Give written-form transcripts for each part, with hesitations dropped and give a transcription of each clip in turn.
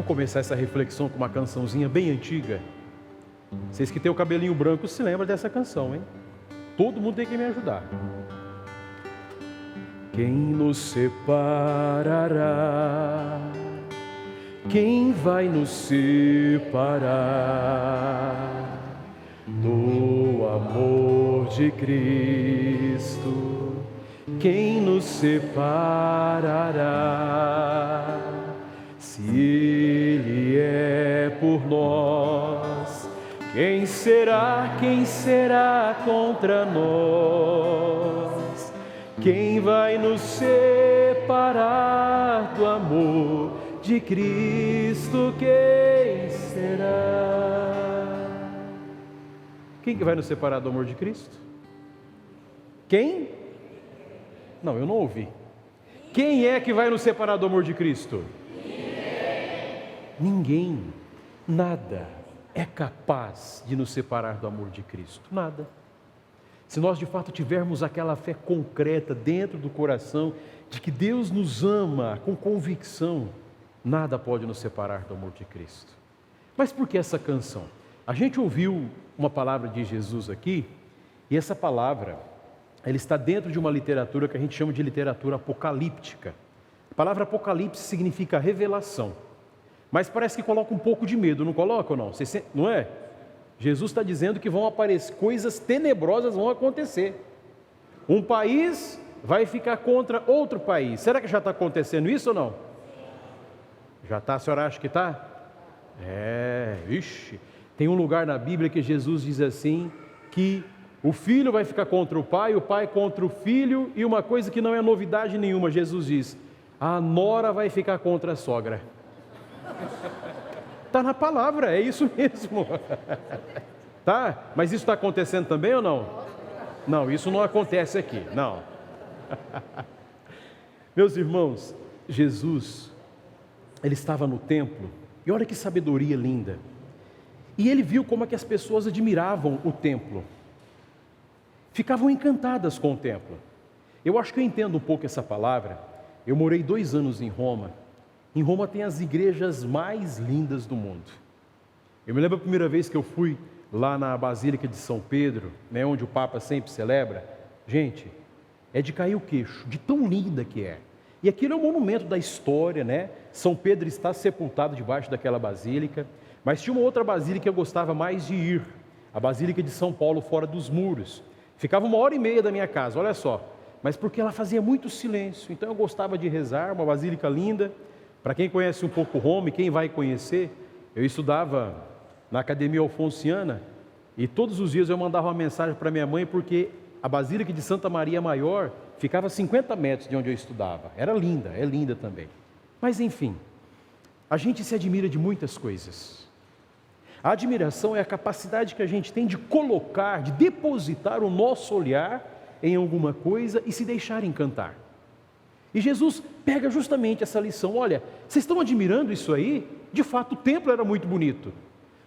começar essa reflexão com uma cançãozinha bem antiga. Vocês que têm o cabelinho branco se lembram dessa canção, hein? Todo mundo tem que me ajudar. Quem nos separará? Quem vai nos separar do amor de Cristo? Quem nos separará? Se Ele é por nós, quem será contra nós? Quem vai nos separar do amor de Cristo? Quem será? Quem que vai nos separar do amor de Cristo? Quem? Não, eu não ouvi. Quem é que vai nos separar do amor de Cristo? Ninguém. Nada é capaz de nos separar do amor de Cristo. Nada. Se nós de fato tivermos aquela fé concreta dentro do coração de que Deus nos ama com convicção, nada pode nos separar do amor de Cristo. Mas por que essa canção? A gente ouviu uma palavra de Jesus aqui, e essa palavra, ela está dentro de uma literatura que a gente chama de literatura apocalíptica. A palavra apocalipse significa revelação, mas parece que coloca um pouco de medo, não coloca ou não? Não é? Jesus está dizendo que vão aparecer, coisas tenebrosas vão acontecer. Um país vai ficar contra outro país. Será que já está acontecendo isso ou não? Já está? A senhora acha que está? Ixi. Tem um lugar na Bíblia que Jesus diz assim, que o filho vai ficar contra o pai contra o filho, e uma coisa que não é novidade nenhuma, Jesus diz, a nora vai ficar contra a sogra. Está na palavra, é isso mesmo. Tá? Mas isso está acontecendo também ou não? Não, isso não acontece aqui, não. Meus irmãos, Jesus, ele estava no templo, e olha que sabedoria linda. E ele viu como é que as pessoas admiravam o templo. Ficavam encantadas com o templo. Eu acho que eu entendo um pouco essa palavra. Eu morei 2 anos em Roma. Em Roma tem as igrejas mais lindas do mundo. Eu me lembro a primeira vez que eu fui lá na Basílica de São Pedro, né, onde o Papa sempre celebra. Gente, é de cair o queixo, de tão linda que é. E aquilo é um monumento da história, né? São Pedro está sepultado debaixo daquela basílica. Mas tinha uma outra basílica que eu gostava mais de ir, a Basílica de São Paulo, fora dos muros. Ficava 1h30 da minha casa, olha só. Mas porque ela fazia muito silêncio, então eu gostava de rezar, uma basílica linda. Para quem conhece um pouco Roma e quem vai conhecer, eu estudava na Academia Alfonsiana e todos os dias eu mandava uma mensagem para minha mãe, porque a Basílica de Santa Maria Maior ficava a 50 metros de onde eu estudava. Era linda, é linda também. Mas enfim, a gente se admira de muitas coisas. A admiração é a capacidade que a gente tem de colocar, de depositar o nosso olhar em alguma coisa e se deixar encantar. E Jesus pega justamente essa lição. Olha, vocês estão admirando isso aí? De fato, o templo era muito bonito.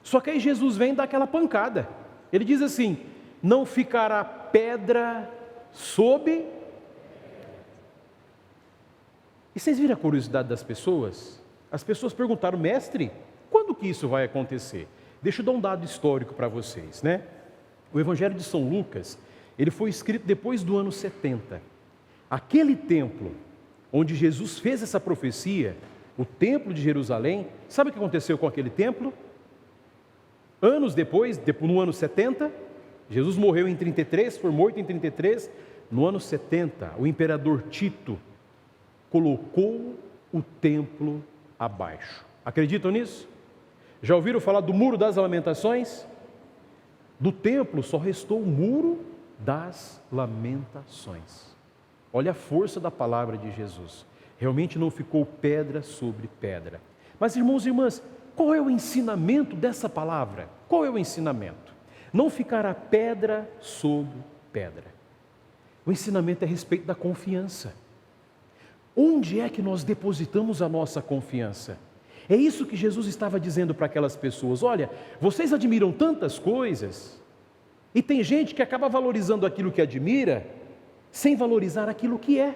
Só que aí Jesus vem dar aquela pancada. Ele diz assim, não ficará pedra sob... E vocês viram a curiosidade das pessoas? As pessoas perguntaram, mestre, quando que isso vai acontecer? Deixa eu dar um dado histórico para vocês, né? O Evangelho de São Lucas, ele foi escrito depois do ano 70. Aquele templo onde Jesus fez essa profecia, o templo de Jerusalém, sabe o que aconteceu com aquele templo? Anos depois, no ano 70, Jesus morreu em 33, foi morto em 33, no ano 70, o imperador Tito colocou o templo abaixo. Acreditam nisso? Já ouviram falar do Muro das Lamentações? Do templo só restou o Muro das Lamentações. Olha a força da palavra de Jesus. Realmente não ficou pedra sobre pedra. Mas irmãos e irmãs, qual é o ensinamento dessa palavra? Qual é o ensinamento? Não ficará pedra sobre pedra. O ensinamento é a respeito da confiança. Onde é que nós depositamos a nossa confiança? É isso que Jesus estava dizendo para aquelas pessoas. Olha, vocês admiram tantas coisas, e tem gente que acaba valorizando aquilo que admira, sem valorizar aquilo que é.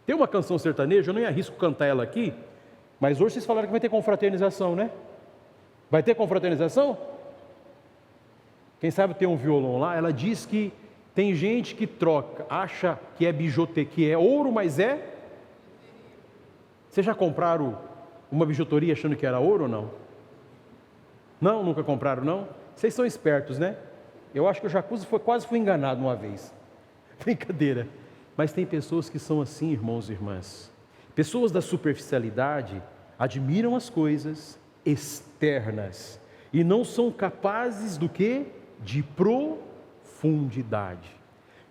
Tem uma canção sertaneja, eu nem arrisco cantar ela aqui, Mas hoje vocês falaram que vai ter confraternização, né? Vai ter confraternização? Quem sabe tem um violão lá, ela diz que tem gente que troca, acha que é bijuteria, que é ouro, mas é... Vocês já compraram uma bijuteria achando que era ouro ou não? Não? Nunca compraram, não? Vocês são espertos, né? Eu acho que o Jacuzzi quase foi enganado uma vez. Brincadeira. Mas tem pessoas que são assim, irmãos e irmãs. Pessoas da superficialidade admiram as coisas externas e não são capazes do quê? De profundidade.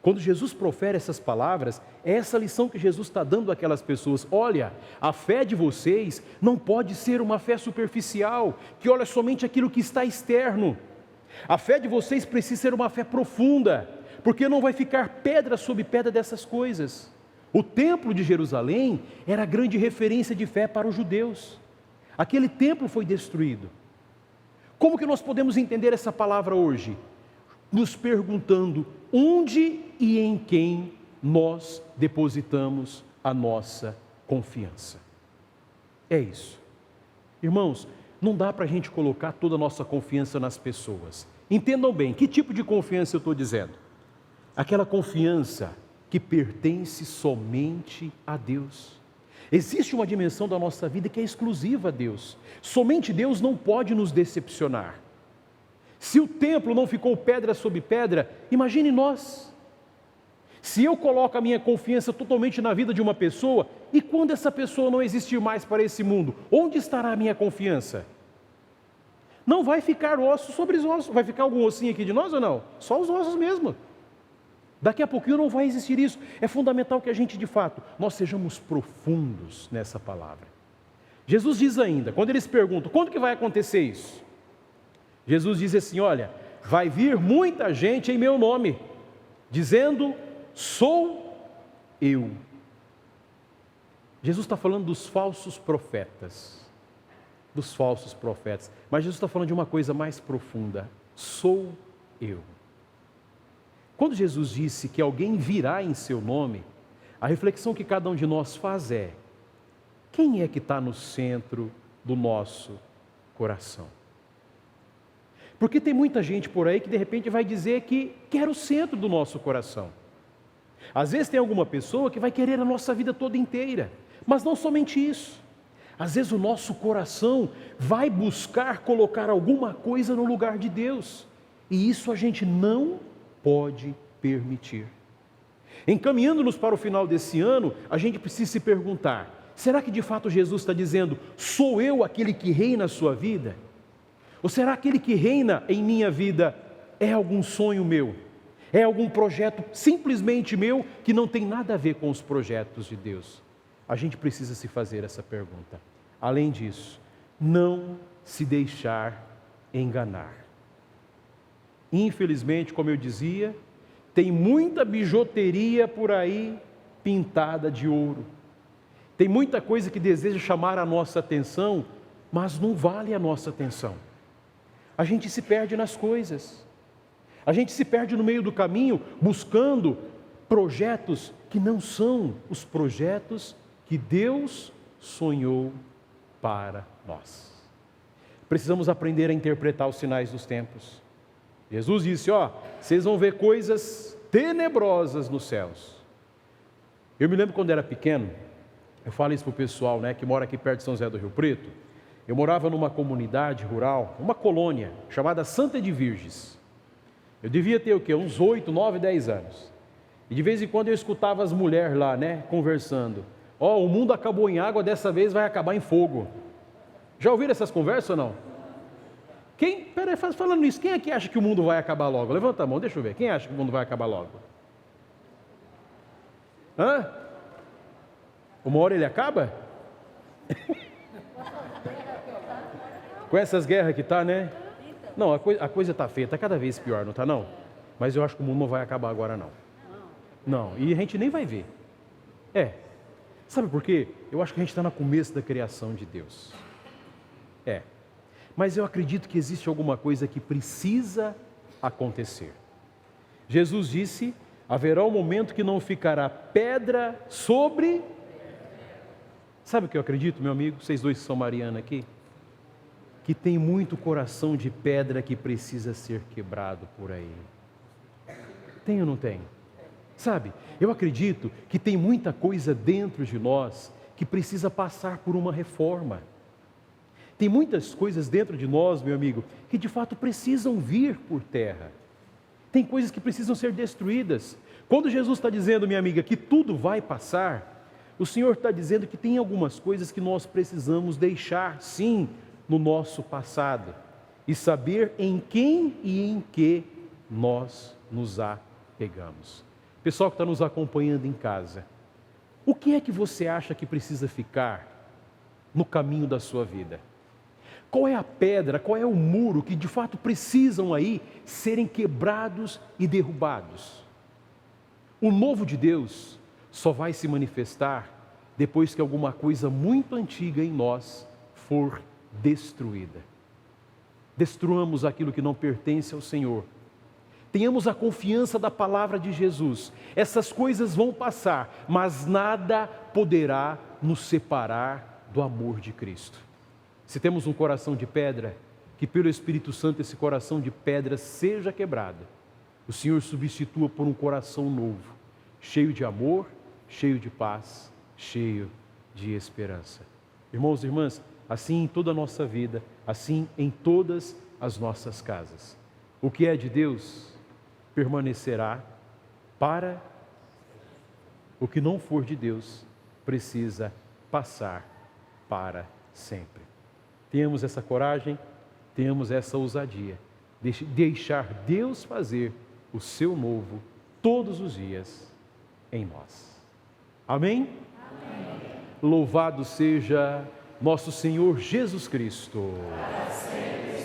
Quando Jesus profere essas palavras, é essa lição que Jesus está dando àquelas pessoas. Olha, a fé de vocês não pode ser uma fé superficial, que olha somente aquilo que está externo. A fé de vocês precisa ser uma fé profunda, porque não vai ficar pedra sobre pedra dessas coisas. O templo de Jerusalém era a grande referência de fé para os judeus. Aquele templo foi destruído. Como que nós podemos entender essa palavra hoje? Nos perguntando onde e em quem nós depositamos a nossa confiança. É isso. Irmãos, não dá para a gente colocar toda a nossa confiança nas pessoas. Entendam bem, que tipo de confiança eu estou dizendo? Aquela confiança que pertence somente a Deus. Existe uma dimensão da nossa vida que é exclusiva a Deus. Somente Deus não pode nos decepcionar. Se o templo não ficou pedra sobre pedra, imagine nós. Se eu coloco a minha confiança totalmente na vida de uma pessoa, e quando essa pessoa não existir mais para esse mundo, onde estará a minha confiança? Não vai ficar osso sobre os ossos. Vai ficar algum ossinho aqui de nós ou não? Só os ossos mesmo. Daqui a pouquinho não vai existir isso. É fundamental que a gente, de fato, nós sejamos profundos nessa palavra. Jesus diz ainda, quando eles perguntam, quando que vai acontecer isso? Jesus diz assim, olha, vai vir muita gente em meu nome, dizendo, sou eu. Jesus está falando dos falsos profetas. Dos falsos profetas. Mas Jesus está falando de uma coisa mais profunda. Sou eu. Quando Jesus disse que alguém virá em seu nome, a reflexão que cada um de nós faz é: quem é que está no centro do nosso coração? Porque tem muita gente por aí que de repente vai dizer que quer o centro do nosso coração. Às vezes tem alguma pessoa que vai querer a nossa vida toda inteira, mas não somente isso. Às vezes o nosso coração vai buscar colocar alguma coisa no lugar de Deus, e isso a gente não pode permitir. Encaminhando-nos para o final desse ano, a gente precisa se perguntar: será que de fato Jesus está dizendo, sou eu aquele que reina a sua vida? Ou será aquele que reina em minha vida é algum sonho meu? É algum projeto simplesmente meu que não tem nada a ver com os projetos de Deus? A gente precisa se fazer essa pergunta. Além disso, não se deixar enganar. Infelizmente, como eu dizia, tem muita bijuteria por aí pintada de ouro. Tem muita coisa que deseja chamar a nossa atenção, mas não vale a nossa atenção. A gente se perde nas coisas. A gente se perde no meio do caminho buscando projetos que não são os projetos que Deus sonhou para nós. Precisamos aprender a interpretar os sinais dos tempos. Jesus disse, vocês vão ver coisas tenebrosas nos céus. Eu me lembro quando era pequeno, eu falo isso para o pessoal, que mora aqui perto de São José do Rio Preto. Eu morava numa comunidade rural, uma colônia, chamada Santa de Virges. Eu devia ter uns 8, 9, 10 anos. E de vez em quando eu escutava as mulheres lá, conversando. O mundo acabou em água, dessa vez vai acabar em fogo. Já ouviram essas conversas ou não? Falando nisso, quem é que acha que o mundo vai acabar logo? Levanta a mão, deixa eu ver. Quem acha que o mundo vai acabar logo? Uma hora ele acaba? Com essas guerras que tá, Não, a coisa está feia, está cada vez pior, não está não? Mas eu acho que o mundo não vai acabar agora não. Não, e a gente nem vai ver. Sabe por quê? Eu acho que a gente está no começo da criação de Deus. Mas eu acredito que existe alguma coisa que precisa acontecer. Jesus disse, haverá um momento que não ficará pedra sobre... Sabe o que eu acredito, meu amigo? Vocês dois que são Mariana aqui? Que tem muito coração de pedra que precisa ser quebrado por aí. Tem ou não tem? Sabe, eu acredito que tem muita coisa dentro de nós que precisa passar por uma reforma. Tem muitas coisas dentro de nós, meu amigo, que de fato precisam vir por terra. Tem coisas que precisam ser destruídas. Quando Jesus está dizendo, minha amiga, que tudo vai passar, o Senhor está dizendo que tem algumas coisas que nós precisamos deixar, sim, no nosso passado. E saber em quem e em que nós nos apegamos. Pessoal que está nos acompanhando em casa, o que é que você acha que precisa ficar no caminho da sua vida? Qual é a pedra, qual é o muro que de fato precisam aí serem quebrados e derrubados? O novo de Deus só vai se manifestar depois que alguma coisa muito antiga em nós for destruída. Destruamos aquilo que não pertence ao Senhor. Tenhamos a confiança da palavra de Jesus. Essas coisas vão passar, mas nada poderá nos separar do amor de Cristo. Se temos um coração de pedra, que pelo Espírito Santo esse coração de pedra seja quebrado. O Senhor substitua por um coração novo, cheio de amor, cheio de paz, cheio de esperança. Irmãos e irmãs, assim em toda a nossa vida, assim em todas as nossas casas. O que é de Deus permanecerá para o que não for de Deus, precisa passar para sempre. Tenhamos essa coragem, tenhamos essa ousadia, de deixar Deus fazer o seu novo todos os dias em nós. Amém? Amém. Louvado seja nosso Senhor Jesus Cristo. Para sempre.